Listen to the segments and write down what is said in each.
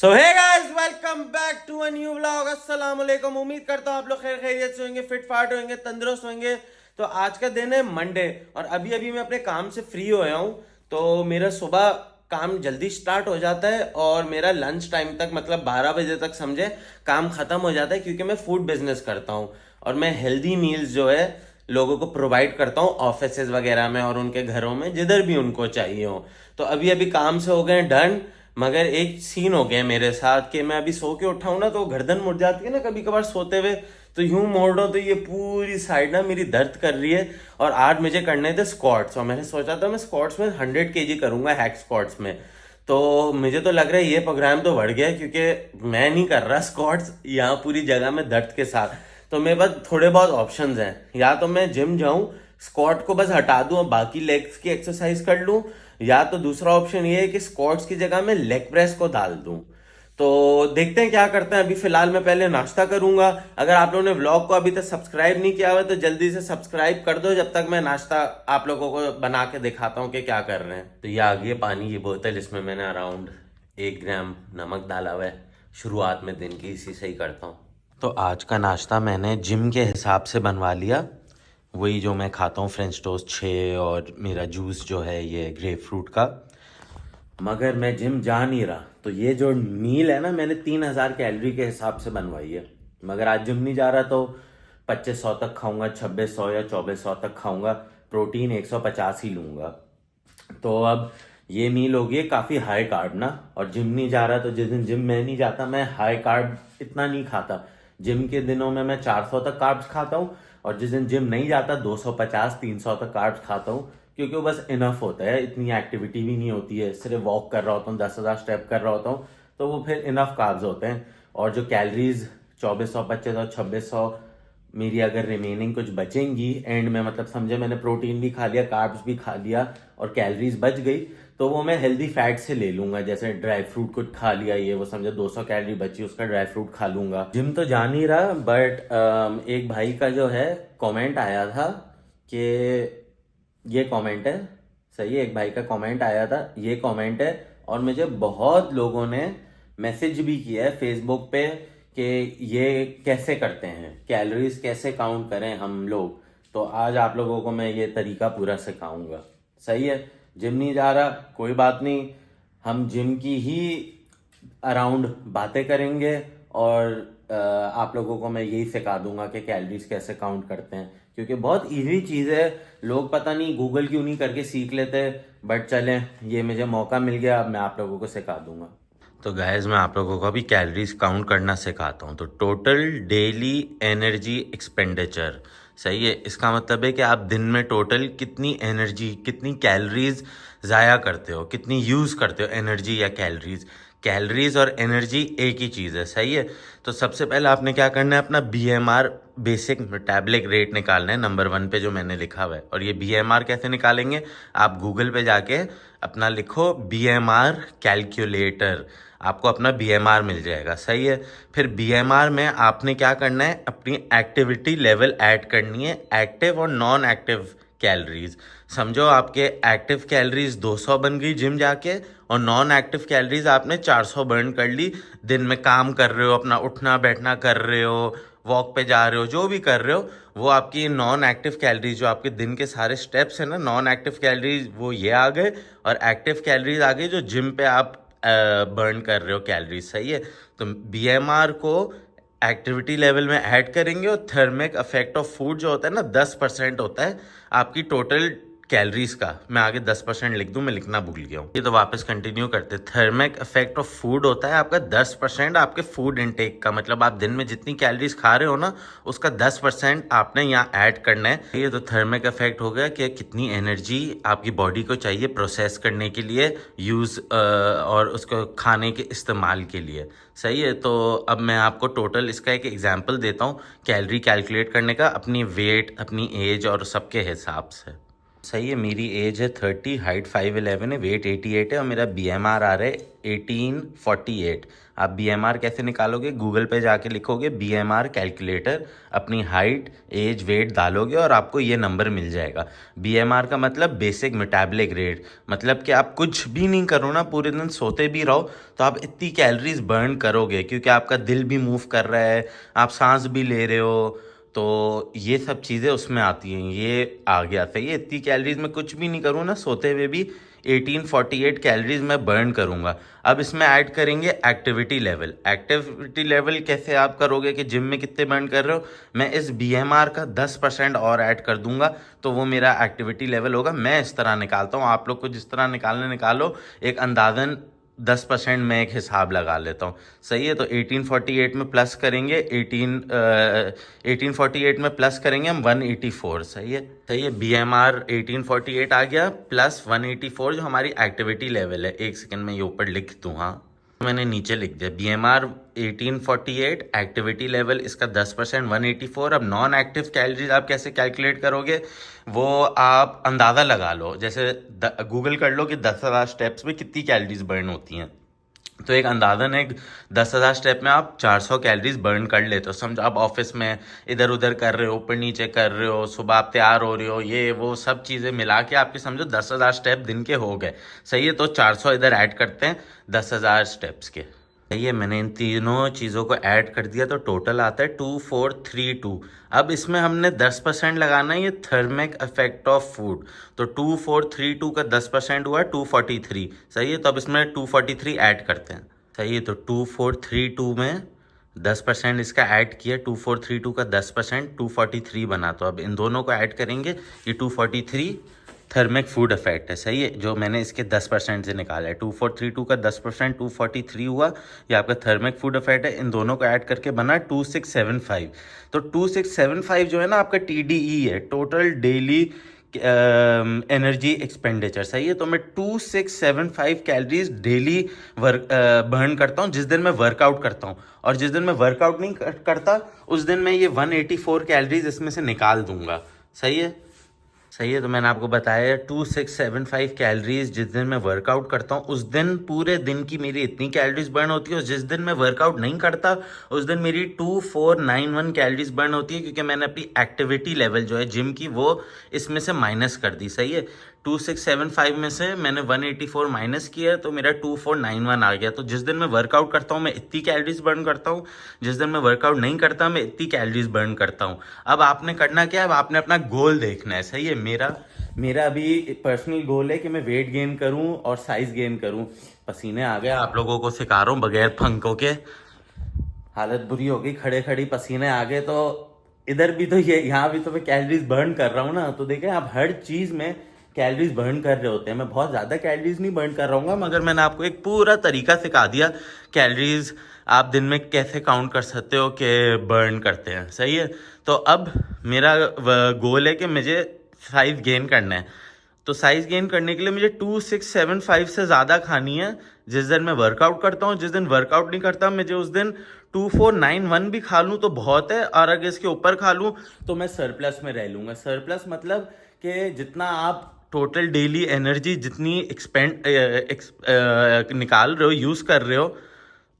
So hey guys, welcome back to a new vlog. अस्सलाम वालेकुम। उम्मीद करता हूँ आप लोग खैर खैरियत से होंगे, फिट फाट होंगे, तंदुरुस्त होंगे। तो आज का दिन है मंडे और अभी अभी मैं अपने काम से फ्री होया हूँ। तो मेरा सुबह काम जल्दी स्टार्ट हो जाता है और मेरा लंच टाइम तक मतलब 12 बजे तक समझे काम खत्म हो जाता है, क्योंकि मैं फूड बिजनेस करता हूँ और मैं हेल्दी मील्स जो है लोगों को प्रोवाइड करता हूँ ऑफिसेज वगैरह में और उनके घरों में, जिधर भी उनको चाहिए हो। तो अभी अभी काम से हो गए डन, मगर एक सीन हो गया मेरे साथ कि मैं अभी सो के उठा हूं ना, तो गर्दन मुड़ जाती है ना कभी कभार सोते हुए। तो यूं मोड़ रहा हूं तो ये पूरी साइड ना मेरी दर्द कर रही है। और आज मुझे करने थे स्क्वाट्स और मैंने सोचा था मैं स्क्वाट्स में 100 kg करूंगा, हैक स्क्वाट्स में। तो मुझे तो लग रहा है ये प्रोग्राम तो बढ़ गया, क्योंकि मैं नहीं कर रहा स्क्वाट्स यहाँ पूरी जगह में दर्द के साथ। तो मेरे पास थोड़े बहुत ऑप्शंस हैं, या तो मैं जिम जाऊं, स्क्वाट को बस हटा दूं और बाकी लेग्स की एक्सरसाइज कर लूं, या तो दूसरा ऑप्शन ये है कि स्क्वाट्स की जगह मैं लेग प्रेस को डाल दूं। तो देखते हैं क्या करते हैं। अभी फिलहाल मैं पहले नाश्ता करूंगा। अगर आप लोगों ने व्लॉग को अभी तक सब्सक्राइब नहीं किया हुआ तो जल्दी से सब्सक्राइब कर दो, जब तक मैं नाश्ता आप लोगों को बना के दिखाता हूँ कि क्या कर रहे हैं। तो ये आ गई है पानी की बोतल, इसमें मैंने अराउंड 1 ग्राम नमक डाला हुआ है। शुरुआत में दिन की इसी से ही करता हूँ। तो आज का नाश्ता मैंने जिम के हिसाब से बनवा लिया, वही जो मैं खाता हूँ, फ्रेंच टोस्ट 6 और मेरा जूस जो है ये ग्रेप फ्रूट का। मगर मैं जिम जा नहीं रहा, तो ये जो मील है ना मैंने 3000 कैलोरी के हिसाब से बनवाई है। मगर आज जिम नहीं जा रहा तो 2500 तक खाऊंगा, 2600 या 2400 तक खाऊंगा। प्रोटीन 150 ही लूंगा। तो अब ये मील होगी है काफ़ी हाई कार्ब ना, और जिम नहीं जा रहा तो जिस दिन जिम मैं नहीं जाता मैं हाई कार्ब इतना नहीं खाता। जिम के दिनों में मैं 400 तक कार्ब्स खाता हूँ और जिस दिन जिम नहीं जाता 250-300 तक कार्ब्स खाता हूँ, क्योंकि वो बस इनफ होता है। इतनी एक्टिविटी भी नहीं होती है, सिर्फ वॉक कर रहा होता हूँ, 10,000 स्टेप कर रहा होता हूँ, तो वो फिर इनफ कार्ब्स होते हैं। और जो कैलोरीज 2400, 2500, 2600 मेरी अगर रिमेनिंग कुछ बचेंगी एंड में, मतलब समझे मैंने प्रोटीन भी खा लिया, कार्ब्स भी खा लिया और कैलोरीज बच गई, तो वो मैं हेल्दी फैट से ले लूंगा। जैसे ड्राई फ्रूट कुछ खा लिया, ये वो समझे 200 कैलोरी बची, उसका ड्राई फ्रूट खा लूंगा। जिम तो जा नहीं रहा, बट एक भाई का जो है कमेंट आया था कि ये कमेंट है, सही है, एक भाई का कमेंट आया था, ये कमेंट है। और मुझे बहुत लोगों ने मैसेज भी किया है फेसबुक पे कि ये कैसे करते हैं, कैलोरीज कैसे काउंट करें हम लोग। तो आज आप लोगों को मैं ये तरीका पूरा सिखाऊंगा। सही है, जिम नहीं जा रहा कोई बात नहीं, हम जिम की ही अराउंड बातें करेंगे और आप लोगों को मैं यही सिखा दूंगा कि कैलोरीज कैसे काउंट करते हैं, क्योंकि बहुत इजी चीज़ है। लोग पता नहीं गूगल क्यों नहीं करके सीख लेते, बट चलें, ये मुझे मौका मिल गया, अब मैं आप लोगों को सिखा दूंगा। तो गाइस मैं आप लोगों को अभी कैलोरीज काउंट करना सिखाता हूँ। तो टोटल डेली एनर्जी एक्सपेंडिचर, सही है, इसका मतलब है कि आप दिन में टोटल कितनी एनर्जी, कितनी कैलोरीज ज़ाया करते हो, कितनी यूज़ करते हो एनर्जी या कैलोरीज। कैलोरीज और एनर्जी एक ही चीज़ है, सही है। तो सबसे पहले आपने क्या करना है, अपना BMR बेसिक मेटाबॉलिक रेट निकालना है, नंबर 1 पे जो मैंने लिखा हुआ है। और ये BMR कैसे निकालेंगे, आप गूगल पे जाके अपना लिखो BMR कैलकुलेटर, आपको अपना BMR मिल जाएगा, सही है। फिर BMR में आपने क्या करना है, अपनी एक्टिविटी लेवल ऐड करनी है, एक्टिव और नॉन एक्टिव कैलोरीज। समझो आपके एक्टिव कैलोरीज 200 बन गई जिम जाके, और नॉन एक्टिव कैलोरीज आपने 400 बर्न कर ली। दिन में काम कर रहे हो, अपना उठना बैठना कर रहे हो, वॉक पे जा रहे हो, जो भी कर रहे हो, वो आपकी नॉन एक्टिव कैलोरीज, जो आपके दिन के सारे स्टेप्स है ना, नॉन एक्टिव कैलोरीज वो ये आ गए, और एक्टिव कैलोरीज आ गई जो जिम पे आप बर्न कर रहे हो कैलोरीज, सही है। तो BMR को एक्टिविटी लेवल में ऐड करेंगे और थर्मिक इफेक्ट ऑफ फूड जो होता है ना 10% होता है आपकी टोटल कैलोरीज का। मैं आगे 10% लिख दूं, मैं लिखना भूल गया हूँ। ये तो वापस कंटिन्यू करते। थर्मिक इफेक्ट ऑफ फूड होता है आपका 10% आपके फूड इनटेक का, मतलब आप दिन में जितनी कैलोरीज खा रहे हो ना उसका 10% आपने यहाँ ऐड करना है। ये तो थर्मिक इफेक्ट हो गया कि कितनी एनर्जी आपकी बॉडी को चाहिए प्रोसेस करने के लिए, यूज़ और उसको खाने के इस्तेमाल के लिए, सही है। तो अब मैं आपको टोटल इसका एक एग्जांपल देता हूँ कैलोरी कैलकुलेट करने का, अपनी वेट, अपनी एज और सबके हिसाब से। सही है। मेरी एज है 30, हाइट 5'11" है, वेट 88 है और मेरा BMR आ रहा है 1848। आप BMR कैसे निकालोगे? गूगल पे जाके लिखोगे BMR कैलकुलेटर, अपनी हाइट एज वेट डालोगे और आपको ये नंबर मिल जाएगा। BMR का मतलब बेसिक मेटाबॉलिक रेट, मतलब कि आप कुछ भी नहीं करो ना, पूरे दिन सोते भी रहो तो आप इतनी कैलोरीज बर्न करोगे, क्योंकि आपका दिल भी मूव कर रहा है, आप सांस भी ले रहे हो, तो ये सब चीज़ें उसमें आती हैं। ये आ गया सही है। इतनी कैलोरीज में कुछ भी नहीं करूँ ना, सोते हुए भी 1848 कैलोरीज मैं बर्न करूँगा। अब इसमें ऐड करेंगे एक्टिविटी लेवल। एक्टिविटी लेवल कैसे आप करोगे कि जिम में कितने बर्न कर रहे हो? मैं इस BMR का 10% और ऐड कर दूंगा तो वो मेरा एक्टिविटी लेवल होगा। मैं इस तरह निकालता हूँ, आप लोग को जिस तरह निकालो। एक अंदाजन 10% मैं एक हिसाब लगा लेता हूँ। सही है। तो 1848 में प्लस करेंगे 1848 में प्लस करेंगे हम 184। सही है। सही है। BMR 1848 आ गया प्लस 184 जो हमारी एक्टिविटी लेवल है। एक सेकंड में ये ऊपर लिख दूँ। हाँ, मैंने नीचे लिख दिया BMR 1848, एक्टिविटी लेवल इसका 10%, 184। अब नॉन एक्टिव कैलोरीज आप कैसे कैलकुलेट करोगे? वो आप अंदाज़ा लगा लो, जैसे गूगल कर लो कि 10,000 स्टेप्स में कितनी कैलोरीज बर्न होती हैं। तो एक अंदाजन एक 10,000 स्टेप में आप 400 कैलोरीज बर्न कर लेते हो। समझो आप ऑफिस में इधर उधर कर रहे हो, ऊपर नीचे कर रहे हो, सुबह आप तैयार हो रहे हो, ये वो सब चीज़ें मिला के आपके समझो 10,000 स्टेप दिन के हो गए। सही है। तो 400 इधर ऐड करते हैं 10,000 स्टेप्स के। सही है। मैंने इन तीनों चीज़ों को ऐड कर दिया तो टोटल आता है 2432। अब इसमें हमने 10% लगाना है, ये थर्मिक इफेक्ट ऑफ फूड। तो 2432 का 10% हुआ 243। सही है। तो अब इसमें 243 ऐड करते हैं। सही है। तो 2432 में 10% इसका ऐड किया, 2432 का 10% 243 बना। तो अब इन दोनों को ऐड करेंगे, ये 243 थर्मिक फूड इफेक्ट है। सही है। जो मैंने इसके 10% से निकाला है, 2432 का 10% 243 हुआ, ये आपका थर्मिक फूड इफेक्ट है। इन दोनों को ऐड करके बना 2675। तो 2675 जो है ना आपका TDE है, टोटल डेली एनर्जी एक्सपेंडिचर। सही है। तो मैं 2675 कैलोरीज डेली बर्न करता हूँ जिस दिन मैं वर्कआउट करता हूँ, और जिस दिन मैं वर्कआउट नहीं करता उस दिन मैं ये 184 कैलोरीज इसमें से निकाल दूंगा। सही है। सही है। तो मैंने आपको बताया 2675 कैलोरीज जिस दिन मैं वर्कआउट करता हूँ उस दिन पूरे दिन की मेरी इतनी कैलोरीज बर्न होती है, और जिस दिन मैं वर्कआउट नहीं करता उस दिन मेरी 2491 कैलोरीज बर्न होती है, क्योंकि मैंने अपनी एक्टिविटी लेवल जो है जिम की वो इसमें से माइनस कर दी। सही है। 2675 में से मैंने 184 माइनस किया तो मेरा 2491 आ गया। तो जिस दिन मैं वर्कआउट करता हूँ मैं इतनी कैलोरीज बर्न करता हूँ, जिस दिन मैं वर्कआउट नहीं करता मैं इतनी कैलोरीज बर्न करता हूँ। अब आपने करना क्या है? अब आपने अपना गोल देखना है। सही है। मेरा अभी पर्सनल गोल है कि मैं वेट गेन करूं और साइज गेन करूं। पसीने आ गए, आप लोगों को सिखा रहा हूँ बगैर पंखों के, हालत बुरी हो गई, खड़े खड़ी पसीने आ गए। तो इधर भी तो ये यहाँ भी तो मैं कैलोरीज बर्न कर रहा हूँ ना। तो देखें आप हर चीज़ में कैलोरीज बर्न कर रहे होते हैं। मैं बहुत ज़्यादा कैलोरीज नहीं बर्न कर रहा हूँ, मगर मैंने आपको एक पूरा तरीका सिखा दिया कैलोरीज आप दिन में कैसे काउंट कर सकते हो कि बर्न करते हैं। सही है। तो अब मेरा गोल है कि मुझे साइज गेन करना है। तो साइज गेन करने के लिए मुझे 2675 से ज़्यादा खानी है जिस दिन मैं वर्कआउट करता हूँ। जिस दिन वर्कआउट नहीं करता मुझे उस दिन 2491 भी खा लूँ तो बहुत है, और अगर इसके ऊपर खा लूँ तो मैं सरप्लस में रह लूँगा। सरप्लस मतलब कि जितना आप टोटल डेली एनर्जी जितनी निकाल रहे हो, यूज़ कर रहे हो,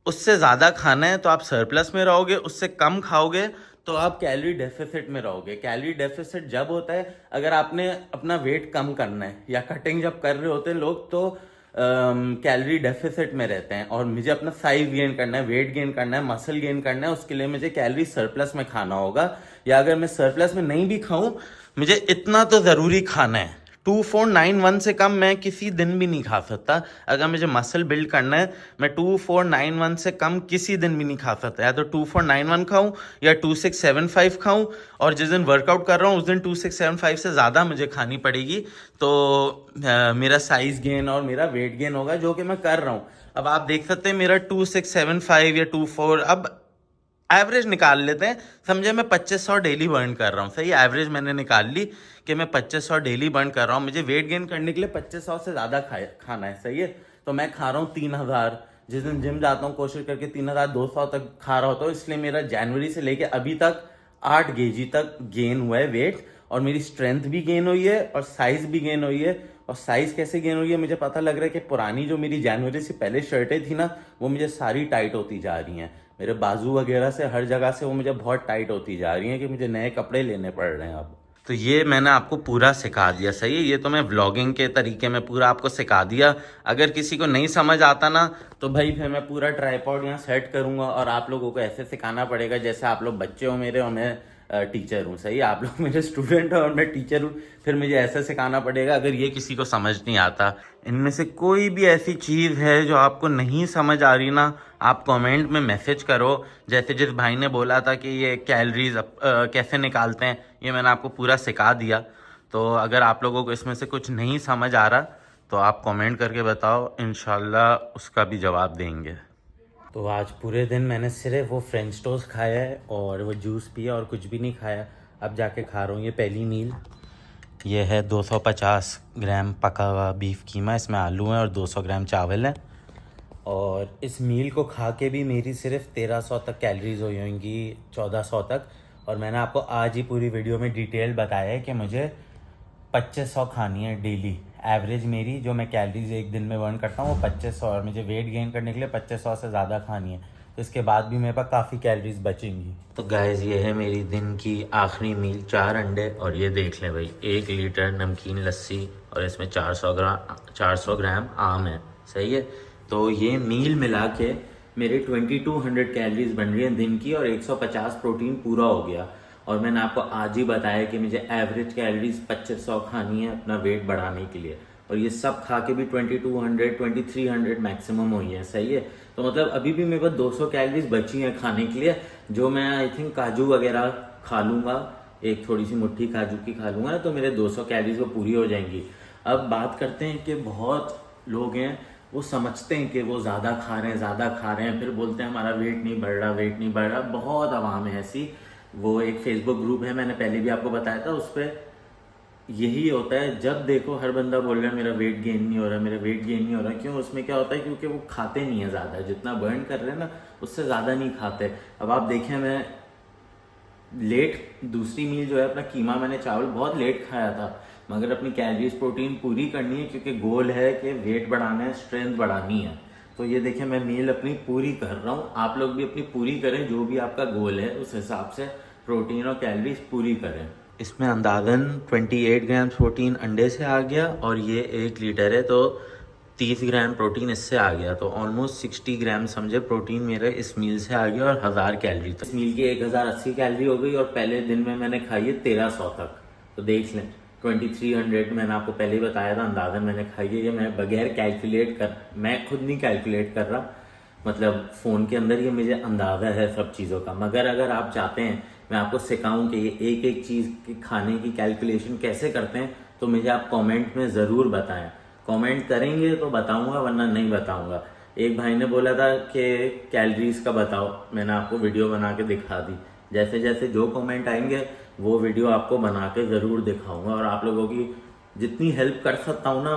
उससे ज़्यादा खाना है तो आप सरप्लस में रहोगे। उससे कम खाओगे तो आप कैलोरी डेफिसिट में रहोगे। कैलोरी डेफिसिट जब होता है अगर आपने अपना वेट कम करना है, या कटिंग जब कर रहे होते हैं लोग तो कैलोरी डेफिसिट में रहते हैं। और मुझे अपना साइज गेन करना है, वेट गेन करना है, मसल गेन करना है, उसके लिए मुझे कैलोरी सरप्लस में खाना होगा। या अगर मैं सरप्लस में नहीं भी खाऊं, मुझे इतना तो ज़रूरी खाना है। 2491 से कम मैं किसी दिन भी नहीं खा सकता। अगर मुझे मसल बिल्ड करना है मैं 2491 से कम किसी दिन भी नहीं खा सकता। या तो 2491 खाऊं या 2675 खाऊं, और जिस दिन वर्कआउट कर रहा हूं उस दिन 2675 से ज़्यादा मुझे खानी पड़ेगी। तो मेरा साइज गेन और मेरा वेट गेन होगा, जो कि मैं कर रहा हूँ। अब आप देख सकते हैं मेरा 2675 या 24, अब एवरेज निकाल लेते हैं। समझे मैं 2500 डेली बर्न कर रहा हूँ। सही, एवरेज मैंने निकाल ली कि मैं 2500 डेली बर्न कर रहा हूँ। मुझे वेट गेन करने के लिए 2500 से ज़्यादा खाना है। सही है। तो मैं खा रहा हूँ 3000। जिस दिन जिम जाता हूँ कोशिश करके 3200 तक खा रहा होता हूँ। इसलिए मेरा जनवरी से लेके अभी तक 8 kg तक गेन हुआ है वेट, और मेरी स्ट्रेंथ भी गेन हुई है और साइज भी गेन हुई है। और साइज कैसे गेन हुई है, मुझे पता लग रहा है कि पुरानी जो मेरी जनवरी से पहले शर्टें थी ना, वो मुझे सारी टाइट होती जा रही हैं। मेरे बाजू वगैरह से हर जगह से वो मुझे बहुत टाइट होती जा रही हैं कि मुझे नए कपड़े लेने पड़ रहे हैं अब। तो ये मैंने आपको पूरा सिखा दिया, सही है। ये तो मैं व्लॉगिंग के तरीके में पूरा आपको सिखा दिया। अगर किसी को नहीं समझ आता ना, तो भाई फिर मैं पूरा ट्राइपॉड यहाँ सेट करूँगा और आप लोगों को ऐसे सिखाना पड़ेगा जैसे आप लोग बच्चे हो मेरे और मैं टीचर हूँ, सही है। आप लोग मेरे स्टूडेंट हो और मैं टीचर हूँ, फिर मुझे ऐसे सिखाना पड़ेगा अगर ये किसी को समझ नहीं आता। इनमें से कोई भी ऐसी चीज़ है जो आपको नहीं समझ आ रही ना, आप कमेंट में मैसेज करो। जैसे जिस भाई ने बोला था कि ये कैलोरीज कैसे निकालते हैं, ये मैंने आपको पूरा सिखा दिया। तो अगर आप लोगों को इसमें से कुछ नहीं समझ आ रहा तो आप कमेंट करके बताओ, इंशाल्लाह उसका भी जवाब देंगे। तो आज पूरे दिन मैंने सिर्फ वो फ्रेंच टोस्ट खाया है और वो जूस पिया और कुछ भी नहीं खाया। अब जाके खा रहा हूँ ये पहली मील। ये है 250 ग्राम पका हुआ बीफ कीमा, इसमें आलू हैं और 200 ग्राम चावल हैं। और इस मील को खा के भी मेरी सिर्फ 1300 तक कैलोरीज हुई होंगी, 1400 तक। और मैंने आपको आज ही पूरी वीडियो में डिटेल बताया है कि मुझे 2500 खानी है डेली। एवरेज मेरी जो मैं कैलोरीज एक दिन में बर्न करता हूँ वो 2500, और मुझे वेट गेन करने के लिए 2500 से ज़्यादा खानी है। तो इसके बाद भी मेरे पास काफ़ी कैलोरीज बचेंगी। तो गाइस ये है मेरी दिन की आखिरी मील, 4 अंडे और ये देख लें भाई 1 लीटर नमकीन लस्सी और इसमें 400 ग्राम आम है, सही है। तो ये मील मिला के मेरे 2200 कैलोरीज बन रही है दिन की और 150 प्रोटीन पूरा हो गया। और मैंने आपको आज ही बताया कि मुझे एवरेज कैलोरीज 2500 खानी है अपना वेट बढ़ाने के लिए, और ये सब खा के भी 2200 2300 मैक्सिमम हुई है, सही है। तो मतलब अभी भी मेरे पास 200 कैलोरीज बची हैं खाने के लिए, जो मैं आई थिंक काजू वगैरह खा लूँगा, एक थोड़ी सी मुट्ठी काजू की खा लूँगा तो मेरे 200 कैलोरीज वो पूरी हो जाएंगी। अब बात करते हैं कि बहुत लोग हैं वो समझते हैं कि वो ज़्यादा खा रहे हैं, फिर बोलते हैं हमारा वेट नहीं बढ़ रहा। बहुत आवाम है ऐसी। वो एक फेसबुक ग्रुप है, मैंने पहले भी आपको बताया था, उस पर यही होता है, जब देखो हर बंदा बोल रहा है मेरा वेट गेन नहीं हो रहा। क्यों? उसमें क्या होता है, क्योंकि वो खाते नहीं है ज़्यादा, जितना बर्न कर रहे हैं ना उससे ज़्यादा नहीं खाते। अब आप देखें, मैं लेट दूसरी मील जो है अपना कीमा मैंने चावल बहुत लेट खाया था, मगर अपनी कैलोरीज प्रोटीन पूरी करनी है क्योंकि गोल है कि वेट बढ़ाना है, स्ट्रेंथ बढ़ानी है। तो ये देखें मैं मील अपनी पूरी कर रहा हूँ, आप लोग भी अपनी पूरी करें, जो भी आपका गोल है उस हिसाब से प्रोटीन और कैलोरीज पूरी करें। इसमें अंदाजन 28 ग्राम प्रोटीन अंडे से आ गया और ये 1 लीटर है तो 30 ग्राम प्रोटीन इससे आ गया, तो ऑलमोस्ट 60 ग्राम समझे प्रोटीन मेरे इस मील से आ गया और 1000 कैलोरी तक। इस मील की 1080 कैलोरी हो गई और पहले दिन में मैंने खाई है 1300 तक। तो देख लें 2300 मैंने आपको पहले ही बताया था अंदाजन मैंने खाई है। ये मैं बगैर कैलकुलेट कर, मैं खुद नहीं कैलकुलेट कर रहा, मतलब फ़ोन के अंदर ये मुझे अंदाज़ा है सब चीज़ों का। मगर अगर आप चाहते हैं मैं आपको सिखाऊं कि ये एक एक चीज़ की खाने की कैलकुलेशन कैसे करते हैं, तो मुझे आप कमेंट में ज़रूर बताएं। कमेंट करेंगे तो बताऊंगा, वरना नहीं बताऊंगा। एक भाई ने बोला था कि कैलोरीज का बताओ, मैंने आपको वीडियो बना के दिखा दी। जैसे जैसे जो कमेंट आएंगे वो वीडियो आपको बना के ज़रूर दिखाऊंगा, और आप लोगों की जितनी हेल्प कर सकता हूँ ना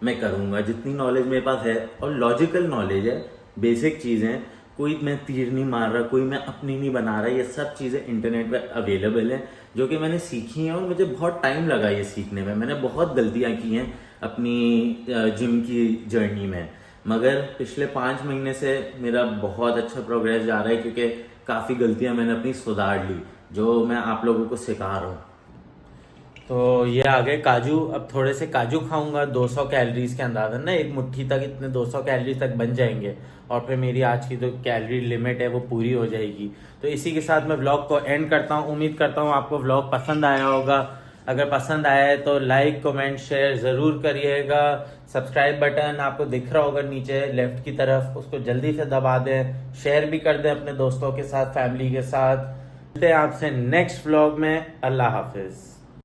मैं करूँगा, जितनी नॉलेज मेरे पास है। और लॉजिकल नॉलेज है, बेसिक चीज़ें, कोई मैं तीर नहीं मार रहा, कोई मैं अपनी नहीं बना रहा। ये सब चीज़ें इंटरनेट पे अवेलेबल हैं जो कि मैंने सीखी हैं और मुझे बहुत टाइम लगा ये सीखने में। मैंने बहुत गलतियाँ की हैं अपनी जिम की जर्नी में, मगर पिछले 5 महीने से मेरा बहुत अच्छा प्रोग्रेस जा रहा है क्योंकि काफ़ी गलतियाँ मैंने अपनी सुधार ली, जो मैं आप लोगों को सिखा रहा हूँ। तो ये आ गए काजू। अब थोड़े से काजू खाऊंगा, 200 कैलोरीज के अंदाज़न ना, एक मुट्ठी तक इतने 200 कैलोरीज तक बन जाएंगे और फिर मेरी आज की जो कैलोरी लिमिट है वो पूरी हो जाएगी। तो इसी के साथ मैं व्लॉग को एंड करता हूँ। उम्मीद करता हूँ आपको व्लॉग पसंद आया होगा। अगर पसंद आया है तो लाइक कमेंट शेयर ज़रूर करिएगा। सब्सक्राइब बटन आपको दिख रहा होगा नीचे लेफ्ट की तरफ, उसको जल्दी से दबा दें, शेयर भी कर दें अपने दोस्तों के साथ, फैमिली के साथ। मिलते हैं आपसे नेक्स्ट व्लॉग में। अल्लाह हाफिज़।